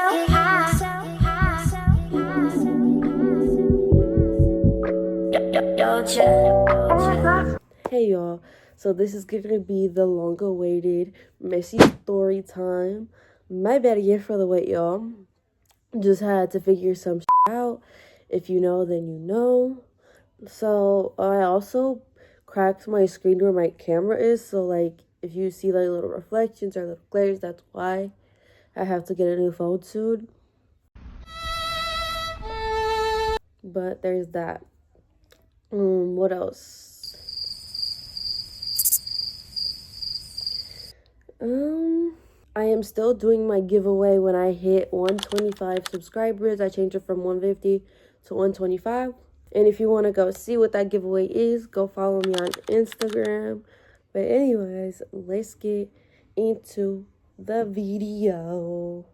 Hey y'all, so this is gonna be the long-awaited messy story time. My bad again for the wait, y'all. Just had to figure some out. If you know, then you know. So I also cracked my screen where my camera is. So like, if you see like little reflections or little glares, that's why I have to get a new phone soon. But there's that. What else? I am still doing my giveaway when I hit 125 subscribers. I changed it from 150 to 125. And if you want to go see what that giveaway is, go follow me on Instagram. But anyways, let's get into the video.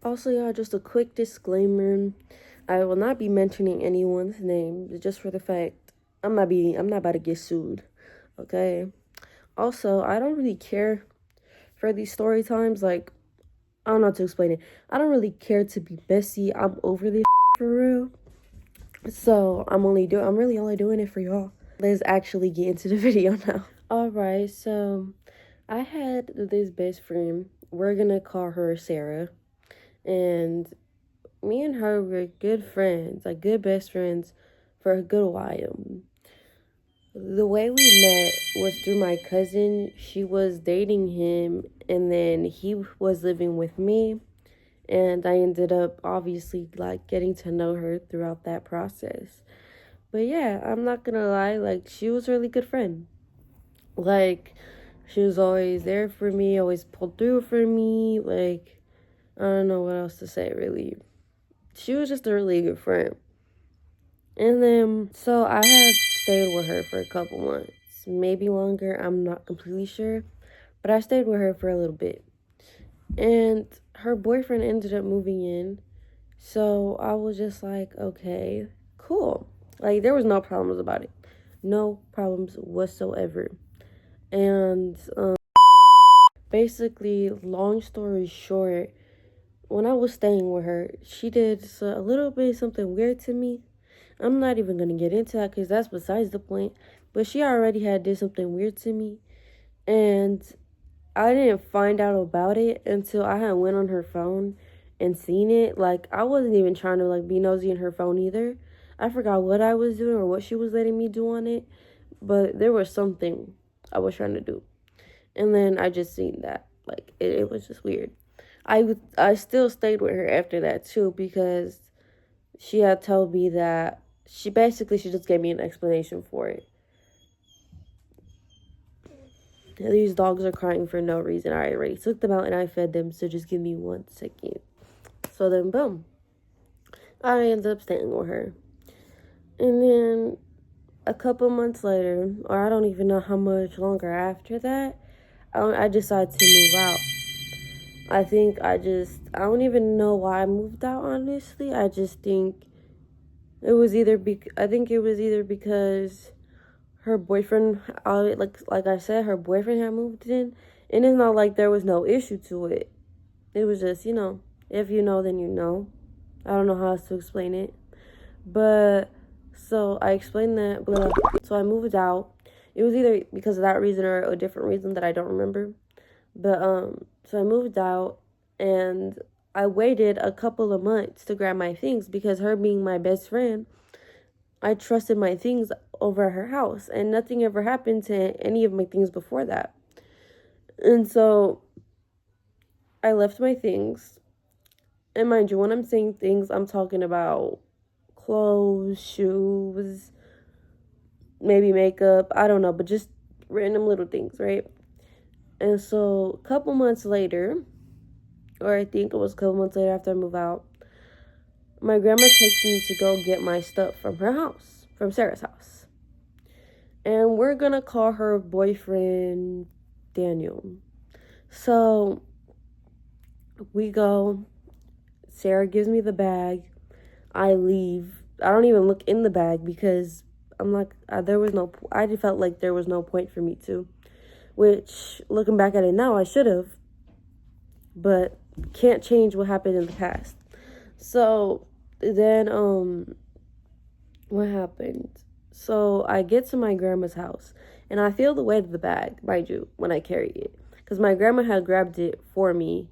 Also, y'all, just a quick disclaimer. I will not be mentioning anyone's name just for the fact I'm not about to get sued. Okay? Also, I don't really care for these story times. Like, I don't know how to explain it. I don't really care to be messy. I'm over this for real. So I'm really only doing it for y'all. Let's actually get into the video now. Alright, so I had this best friend. We're gonna call her Sarah. And me and her were good friends, like good best friends for a good while. The way we met was through my cousin. She was dating him, and then he was living with me. And I ended up obviously like getting to know her throughout that process. But yeah, I'm not gonna lie, like she was a really good friend. Like she was always there for me, always pulled through for me. Like I don't know what else to say really. She was just a really good friend. And then so I had stayed with her for a couple months, maybe longer, I'm not completely sure. But I stayed with her for a little bit. And her boyfriend ended up moving in. So I was just like, okay, cool. Like, there was no problems about it. No problems whatsoever. And basically, long story short, when I was staying with her, she did a little bit something weird to me. I'm not even going to get into that because that's besides the point. But she already had did something weird to me. And I didn't find out about it until I had went on her phone and seen it. Like, I wasn't even trying to, like, be nosy in her phone either. I forgot what I was doing or what she was letting me do on it. But there was something I was trying to do. And then I just seen that. Like, it was just weird. I still stayed with her after that, too, because she had told me that she just gave me an explanation for it. These dogs are crying for no reason. I already took them out and I fed them, so just give me 1 second. So then, boom. I ended up staying with her. And then a couple months later, or I don't even know how much longer after that, I decided to move out. I don't even know why I moved out, honestly. I just think it was either because her boyfriend, like I said, her boyfriend had moved in. And it's not like there was no issue to it. It was just, if you know, then you know. I don't know how else to explain it. But, so I explained that, blah. So I moved out. It was either because of that reason or a different reason that I don't remember. But, so I moved out and I waited a couple of months to grab my things because her being my best friend, I trusted my things over at her house, and nothing ever happened to any of my things before that. And so I left my things. And mind you, when I'm saying things, I'm talking about clothes, shoes, maybe makeup, I don't know, but just random little things, right? And so a couple months later, or I think it was a couple months later after I moved out, my grandma texted me to go get my stuff from her house, from Sarah's house. And we're gonna call her boyfriend Daniel. So we go. Sarah gives me the bag. I leave. I don't even look in the bag because I'm like, I just felt like there was no point for me to. Which, looking back at it now, I should have. But can't change what happened in the past. So then what happened? So I get to my grandma's house and I feel the weight of the bag, mind you, when I carry it. Because my grandma had grabbed it for me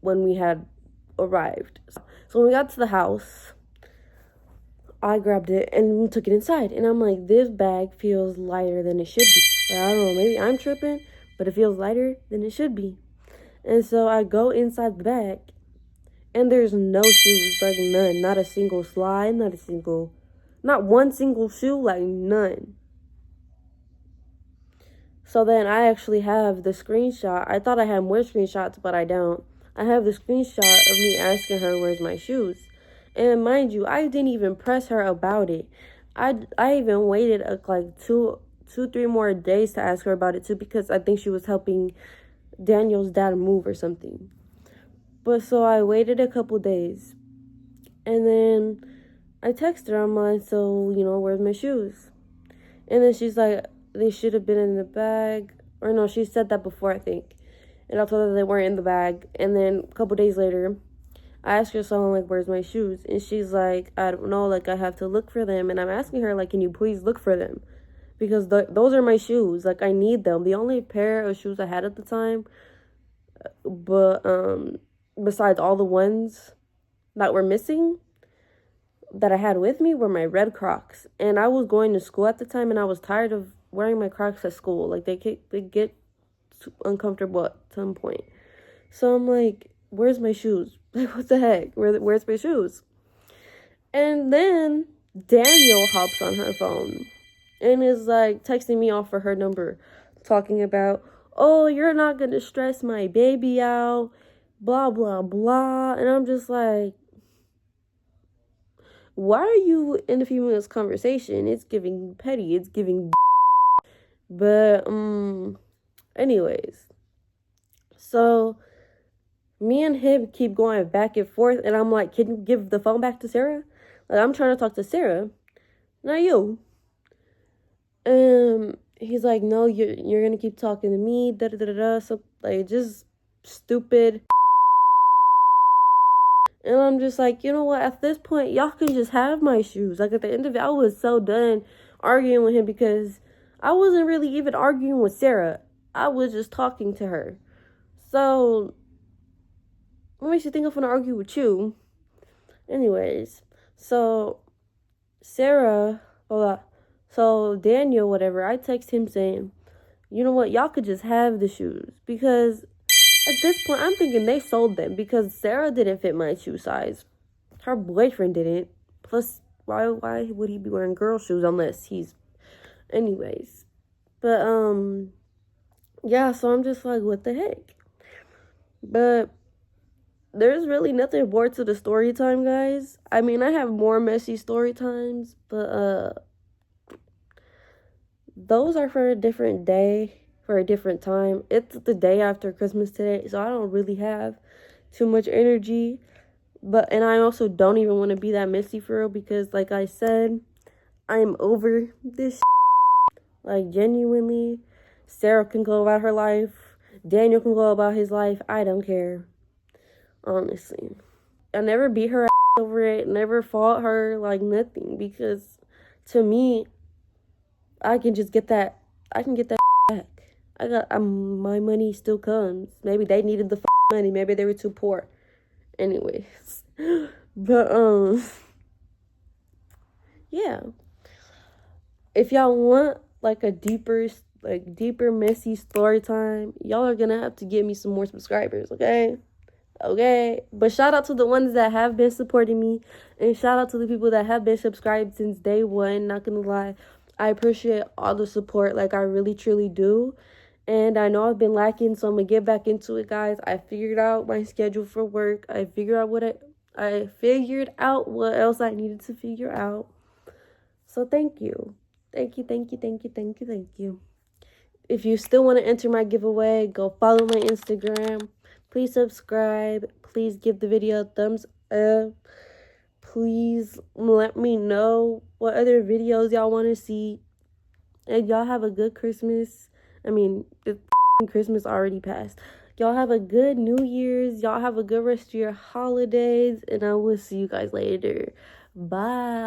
when we had arrived. So when we got to the house, I grabbed it and took it inside. And I'm like, this bag feels lighter than it should be. I don't know, maybe I'm tripping, but it feels lighter than it should be. And so I go inside the bag and there's no shoes, like none. Not a single slide, not one single shoe, like none. So then I actually have the screenshot. I thought I had more screenshots, but I don't. I have the screenshot of me asking her where's my shoes. And mind you, I didn't even press her about it. I even waited like two, 3 more days to ask her about it too, because I think she was helping Daniel's dad move or something. But so I waited a couple days. And then I text her, I'm like, so, where's my shoes? And then she's like, they should have been in the bag. Or no, she said that before, I think. And I told her they weren't in the bag. And then a couple days later, I asked her, so I'm like, where's my shoes? And she's like, I don't know, like, I have to look for them. And I'm asking her, like, can you please look for them? Because those are my shoes. Like, I need them. The only pair of shoes I had at the time, but besides all the ones that were missing, that I had with me, were my red Crocs. And I was going to school at the time, and I was tired of wearing my Crocs at school. Like, they get uncomfortable at some point. So I'm like, where's my shoes? Like, what the heck? Where's my shoes? And then Daniel hops on her phone and is like texting me off for her number, talking about, oh, you're not gonna stress my baby out, blah blah blah. And I'm just like, why are you in a few minutes conversation? It's giving petty. It's giving. But anyways, so me and him keep going back and forth, and I'm like, can you give the phone back to Sarah? Like, I'm trying to talk to Sarah, not you. He's like, no, you're gonna keep talking to me, da da da da. So like, just stupid. And I'm just like, you know what? At this point, y'all can just have my shoes. Like, at the end of it, I was so done arguing with him, because I wasn't really even arguing with Sarah. I was just talking to her. So what makes you think I'm gonna argue with you? Anyways, so Sarah, so Daniel, whatever, I text him saying, you know what? Y'all could just have the shoes, because at this point, I'm thinking they sold them, because Sarah didn't fit my shoe size. Her boyfriend didn't. Plus, why would he be wearing girl shoes unless he's... Anyways. But, yeah, so I'm just like, what the heck? But there's really nothing more to the story time, guys. I mean, I have more messy story times, but, those are for a different day. For a different time. It's the day after Christmas today, so I don't really have too much energy. And I also don't even want to be that messy for real, because like I said, I'm over this. Like, genuinely, Sarah can go about her life. Daniel can go about his life. I don't care. Honestly. I never beat her over it. Never fought her, like, nothing. Because to me, I can get that back. I got my money still comes. Maybe they needed the money. Maybe they were too poor. Anyways, but yeah. If y'all want like a deeper messy story time, y'all are gonna have to give me some more subscribers. Okay. But shout out to the ones that have been supporting me, and shout out to the people that have been subscribed since day one. Not gonna lie, I appreciate all the support. Like, I really truly do. And I know I've been lacking, so I'm going to get back into it, guys. I figured out my schedule for work. I figured out what else I needed to figure out. So thank you. Thank you. If you still want to enter my giveaway, go follow my Instagram. Please subscribe. Please give the video a thumbs up. Please let me know what other videos y'all want to see. And y'all have a good Christmas. I mean, Christmas already passed. Y'all Y'all have a good New Year's. Y'all have a good rest of your holidays. And I will see you guys later. Bye.